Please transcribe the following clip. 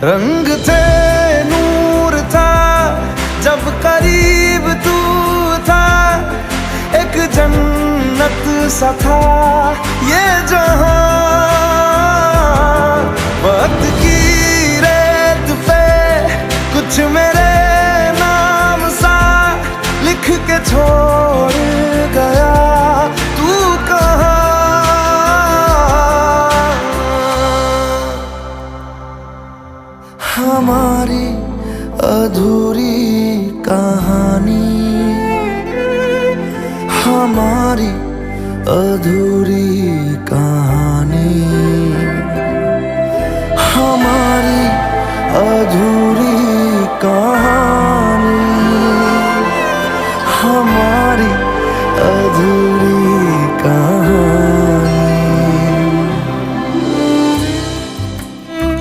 रंग थे, नूर था, जब करीब तू था, एक जन्नत सा था ये जहां। वक्त की रेत पे कुछ मेरे नाम सा लिख के छोड़ गया, तू कहाँ? हमारी अधूरी कहानी, हमारी अधूरी कहानी, हमारी अधूरी